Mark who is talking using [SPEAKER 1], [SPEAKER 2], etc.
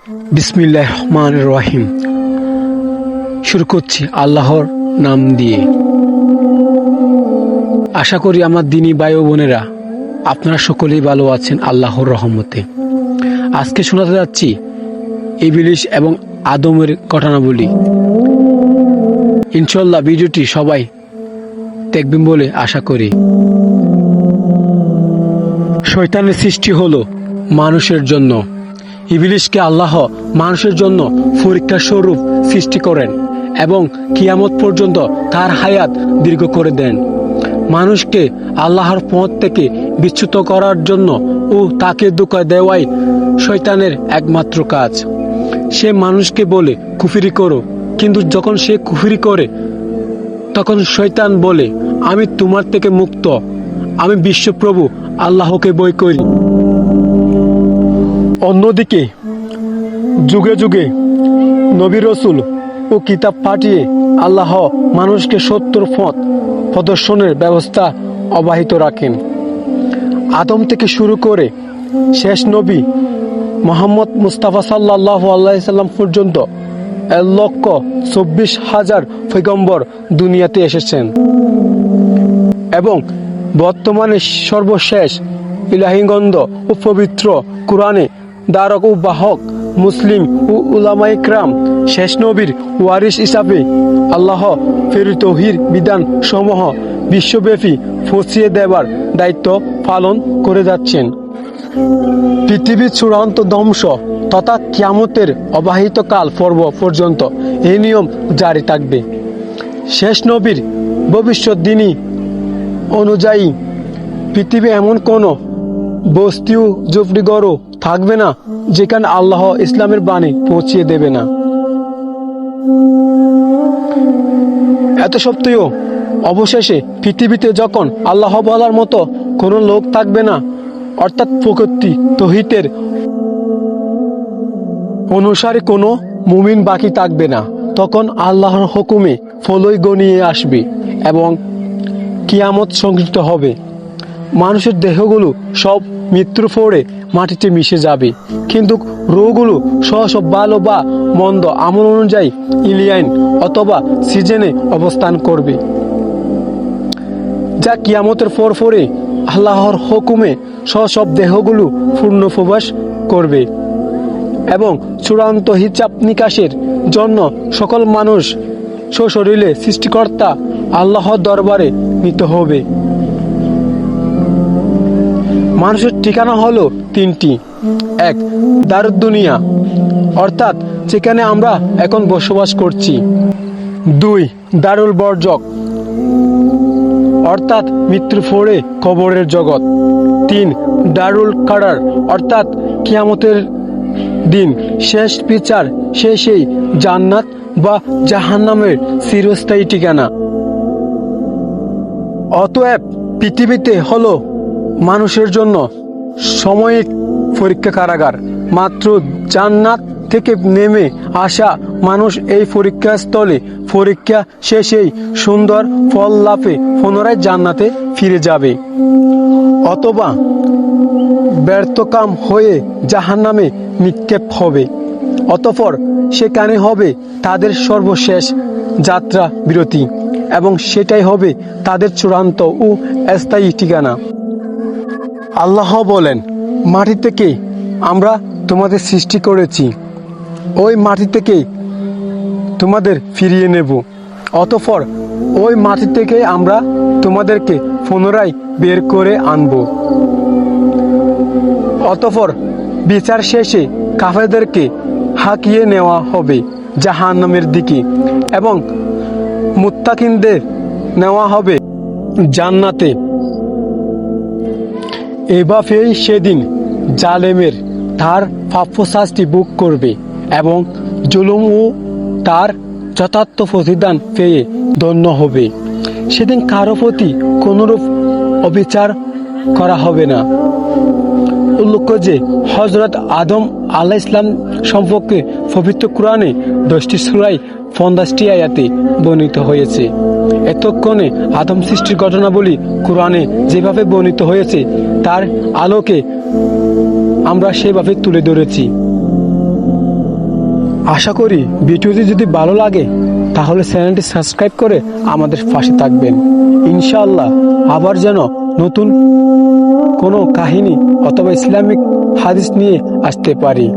[SPEAKER 1] বিসমিল্লাহির রহমানির রহিম। শুরু করছি আল্লাহর নাম দিয়ে। আশা করি আমার দিনী ভাই ও বোনেরা আপনারা সকলেই ভালো আছেন আল্লাহর রহমতে। আজকে শোনাতে যাচ্ছি ইবলিস এবং আদমের ঘটনাবলী। ইনশাআল্লাহ ভিডিওটি সবাই দেখবেন বলে আশা করি। শয়তানের সৃষ্টি হলো মানুষের জন্য। ইবলিসকে আল্লাহ মানুষের জন্য পরীক্ষা স্বরূপ সৃষ্টি করেন এবং কিয়ামত পর্যন্ত তার হায়াত দীর্ঘ করে দেন। মানুষকে আল্লাহর পথ থেকে বিচ্যুত করার জন্য ও তাকে ধোঁকা দেওয়াই শয়তানের একমাত্র কাজ। সে মানুষকে বলে কুফরি করো, কিন্তু যখন সে কুফরি করে তখন শয়তান বলে আমি তোমার থেকে মুক্ত, আমি বিশ্বপ্রভু আল্লাহকে ভয় করি। অন্যদিকে যুগে যুগে নবী রাসূল ও কিতাব পাঠিয়ে আল্লাহ মানুষকে সত্যর পথ প্রদর্শনের ব্যবস্থা অব্যাহত রাখেন। আদম থেকে শুরু করে শেষ নবী মুহাম্মদ মুস্তাফা সাল্লাল্লাহু আলাইহি সাল্লাম পর্যন্ত 1,24,000 পয়গম্বর দুনিয়াতে এসেছেন এবং বর্তমানে সর্বশেষ ইলাহি গ্রন্থ ও পবিত্র কুরআনে ধারক ও বাহক মুসলিম ও উলামায়ে ইকরাম শেষ নবীর ওয়ারিস হিসাবে আল্লাহ প্রেরিত ওহীর বিধান সমূহ বিশ্বব্যাপী পৌঁছিয়ে দেবার দায়িত্ব পালন করে যাচ্ছেন। পৃথিবীর চূড়ান্ত ধ্বংস তথা কিয়ামতের অব্যাহত কাল পর্ব পর্যন্ত এই নিয়ম জারি থাকবে। শেষ নবীর ভবিষ্যদ্বাণী অনুযায়ী পৃথিবী এমন কোনো বস্তি ঝুপড়িঘরও থাকবে না যেখানে আল্লাহ ইসলামের বাণী পৌঁছিয়ে দেবে না। এত সত্ত্বেও অবশেষে পৃথিবীতে যখন আল্লাহ বলার মতো কোনো লোক থাকবে না, অর্থাৎ প্রকৃতি তৌহিদের অনুসারে কোনো মুমিন বাকি থাকবে না, তখন আল্লাহর হুকুমে ফলই গনিয়ে আসবে এবং কিয়ামত সংঘটিত হবে। মানুষের দেহগুলো সব মৃত্যুর পরে মাটিতে মিশে যাবে, কিন্তু রোগগুলো সব ভালো বা মন্দ আমল অনুযায়ী ইলিয়ান অথবা সিজনে অবস্থান করবে, যা কিয়ামতের পরে আল্লাহর হুকুমে সব দেহগুলো পূর্ণ প্রবেশ করবে এবং চূড়ান্ত হিসাব নিকাশের জন্য সকল মানুষ সশরীরে সৃষ্টিকর্তা আল্লাহর দরবারে নিতে হবে। মানুষের ঠিকানা হলো তিনটি। এক, দারুদ দুনিয়া, অর্থাৎ যেখানে আমরা এখন বসবাস করছি। দুই, দারুল বরজক, অর্থাৎ মৃত্যুর পরে কবরের জগৎ। তিন, দারুল কারার, অর্থাৎ কিয়ামতের দিন শেষ বিচার, সেই জান্নাত বা জাহান্নামের চিরস্থায়ী ঠিকানা। অতএব পৃথিবীতে হলো মানুষের জন্য সাময়িক পরীক্ষা কারাগার মাত্র। জান্নাত থেকে নেমে আসা মানুষ এই পরীক্ষাস্থলে পরীক্ষা শেষেই সুন্দর ফল লাভে পুনরায় জান্নাতে ফিরে যাবে, অথবা ব্যর্থকাম হয়ে জাহান্নামে নিক্ষেপ হবে। অতঃপর সেখানে হবে তাদের সর্বশেষ যাত্রা বিরতি এবং সেটাই হবে তাদের চূড়ান্ত ও স্থায়ী ঠিকানা। আল্লাহ বলেন, মাটি থেকে আমরা তোমাদের সৃষ্টি করেছি, ওই মাটি থেকে তোমাদের ফিরিয়ে নেব, অতঃপর ওই মাটি থেকে আমরা তোমাদেরকে পুনরায় বের করে আনব। অতঃপর বিচার শেষে কাফেরদেরকে হাঁকিয়ে নেওয়া হবে জাহান্নামের দিকে এবং মুত্তাকিনদের নেওয়া হবে জান্নাতে। এভাবেই সেদিন জালেমের তার প্রাপ্য শাস্তি ভোগ করবে এবং জুলুম ও তার যথার্থ প্রতিদান পেয়ে ধন্য হবে। সেদিন কারো প্রতি কোনরূপ অবিচার করা হবে না। উল্লেখ্য যে হযরত আদম আলাইহিস সালাম সম্পর্কে পবিত্র কুরআনে 10টি সূরায় 50টি আয়াতে বর্ণিত হয়েছে। এতক্ষণে আদম সৃষ্টির ঘটনাবলী কুরআনে যেভাবে বর্ণিত হয়েছে তার আলোকে আমরা সেভাবে তুলে ধরেছি। আশা করি ভিডিওটি যদি ভালো লাগে তাহলে চ্যানেলটি সাবস্ক্রাইব করে আমাদের পাশে থাকবেন। ইনশাআল্লাহ আবার যেন নতুন কোনো কাহিনী অথবা ইসলামিক হাদিস নিয়ে আসতে পারি।